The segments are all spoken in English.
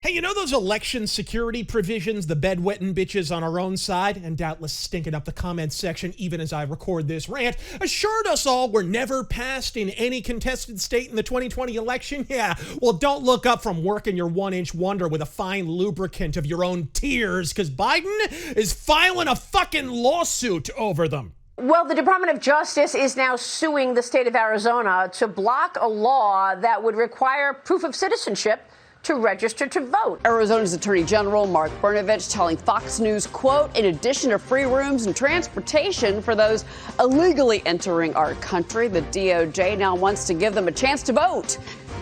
Hey, you know those election security provisions the bedwetting bitches on our own side, and doubtless stinking up the comments section even as I record this rant, assured us all were never passed in any contested state in the 2020 election? Yeah, well, don't look up from working your one-inch wonder with a fine lubricant of your own tears, because Biden is filing a fucking lawsuit over them. Well, the Department of Justice is now suing the state of Arizona to block a law that would require proof of citizenship to register to vote. Arizona's Attorney General Mark Brnovich telling Fox News, quote, in addition to free rooms and transportation for those illegally entering our country, the DOJ now wants to give them a chance to vote.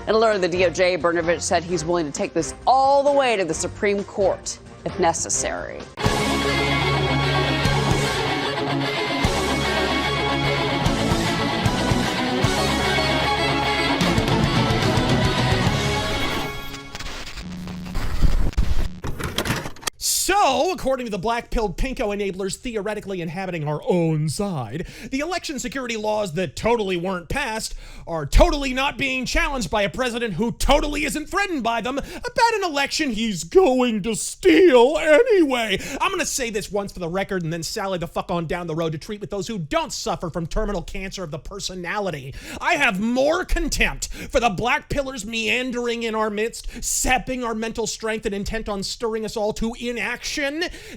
In a letter to the DOJ, Brnovich said he's willing to take this all the way to the Supreme Court if necessary. So, according to the black-pilled pinko enablers theoretically inhabiting our own side, the election security laws that totally weren't passed are totally not being challenged by a president who totally isn't threatened by them about an election he's going to steal anyway. I'm gonna say this once for the record and then sally the fuck on down the road to treat with those who don't suffer from terminal cancer of the personality. I have more contempt for the black pillars meandering in our midst, sapping our mental strength and intent on stirring us all to inaction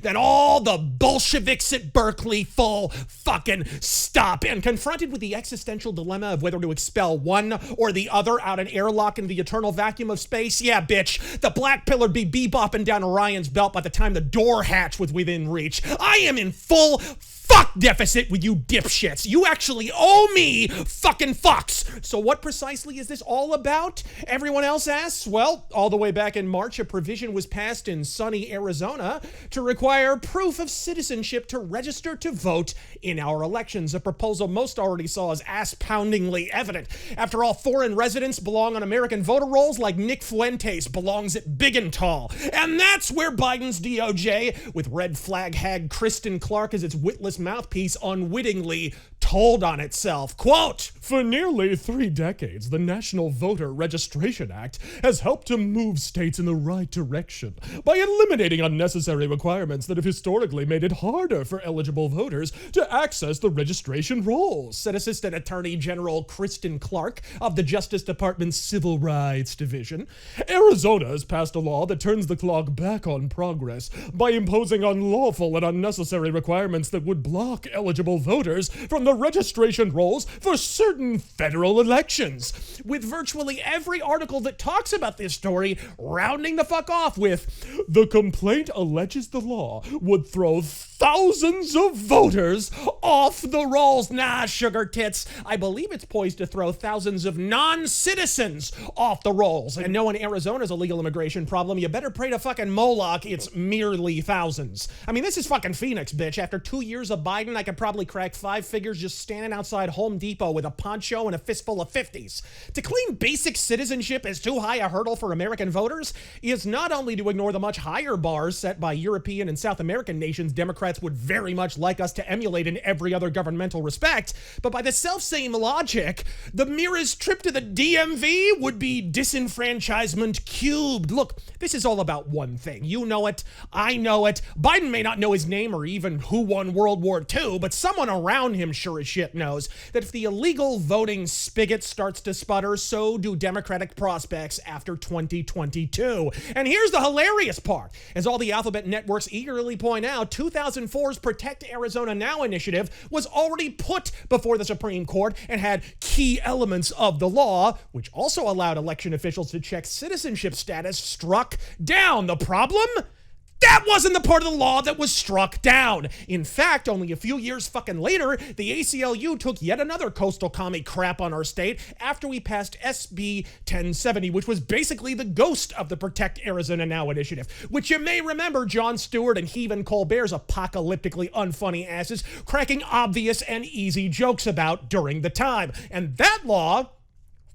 than all the Bolsheviks at Berkeley full fucking stop. And confronted with the existential dilemma of whether to expel one or the other out an airlock in the eternal vacuum of space, yeah, bitch, the black pillar'd be bebopping down Orion's belt by the time the door hatch was within reach. I am in full fuck deficit with you dipshits. You actually owe me fucking fucks. So what precisely is this all about? Everyone else asks. Well, all the way back in March, a provision was passed in sunny Arizona to require proof of citizenship to register to vote in our elections, a proposal most already saw as ass-poundingly evident. After all, foreign residents belong on American voter rolls like Nick Fuentes belongs at Big and Tall. And that's where Biden's DOJ, with red flag hag Kristen Clark as its witless mouthpiece, unwittingly told on itself. Quote, for nearly 3 decades, the National Voter Registration Act has helped to move states in the right direction by eliminating unnecessary requirements that have historically made it harder for eligible voters to access the registration rolls, said Assistant Attorney General Kristen Clark of the Justice Department's Civil Rights Division. Arizona has passed a law that turns the clock back on progress by imposing unlawful and unnecessary requirements that would block eligible voters from the registration rolls for certain federal elections, with virtually every article that talks about this story rounding the fuck off with, the complaint alleges the law would throw thousands of voters off the rolls. Nah, sugar tits. I believe it's poised to throw thousands of non-citizens off the rolls. And knowing Arizona's a legal immigration problem, you better pray to fucking Moloch it's merely thousands. I mean, this is fucking Phoenix, bitch. After 2 years of Biden, I could probably crack 5 figures just standing outside Home Depot with a poncho and a fistful of 50s. To claim basic citizenship is too high a hurdle for American voters is not only to ignore the much higher bars set by European and South American nations Democrats would very much like us to emulate in every other governmental respect, but by the self-same logic, the merest trip to the DMV would be disenfranchisement cubed. Look, this is all about one thing. You know it. I know it. Biden may not know his name or even who won World War II, but someone around him sure as shit knows that if the illegal voting spigot starts to sputter, so do Democratic prospects after 2022. And here's the hilarious part. As all the alphabet networks eagerly point out, 2004's Protect Arizona Now initiative was already put before the Supreme Court and had key elements of the law, which also allowed election officials to check citizenship status, struck down. The problem? That wasn't the part of the law that was struck down. In fact, only a few years fucking later, the ACLU took yet another coastal commie crap on our state after we passed SB 1070, which was basically the ghost of the Protect Arizona Now initiative, which you may remember Jon Stewart and Stephen Colbert's apocalyptically unfunny asses cracking obvious and easy jokes about during the time. And that law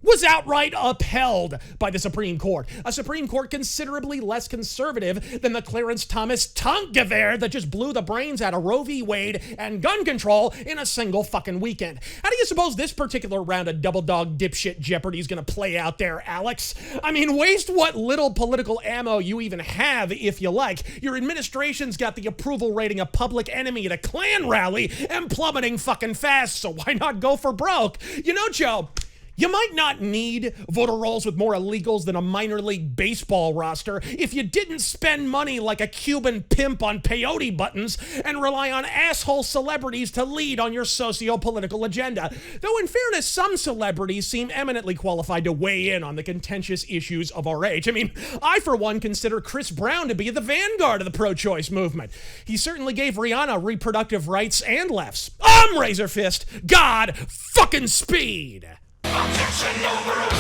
was outright upheld by the Supreme Court. A Supreme Court considerably less conservative than the Clarence Thomas Tunkgewehr that just blew the brains out of Roe v. Wade and gun control in a single fucking weekend. How do you suppose this particular round of double dog dipshit Jeopardy is going to play out there, Alex? I mean, waste what little political ammo you even have if you like. Your administration's got the approval rating of Public Enemy at a Klan rally and plummeting fucking fast, so why not go for broke? You know, Joe, you might not need voter rolls with more illegals than a minor league baseball roster if you didn't spend money like a Cuban pimp on peyote buttons and rely on asshole celebrities to lead on your socio-political agenda. Though in fairness, some celebrities seem eminently qualified to weigh in on the contentious issues of our age. I mean, I for one consider Chris Brown to be the vanguard of the pro-choice movement. He certainly gave Rihanna reproductive rights and lefts. Razor Fist, God fucking speed. Objection, no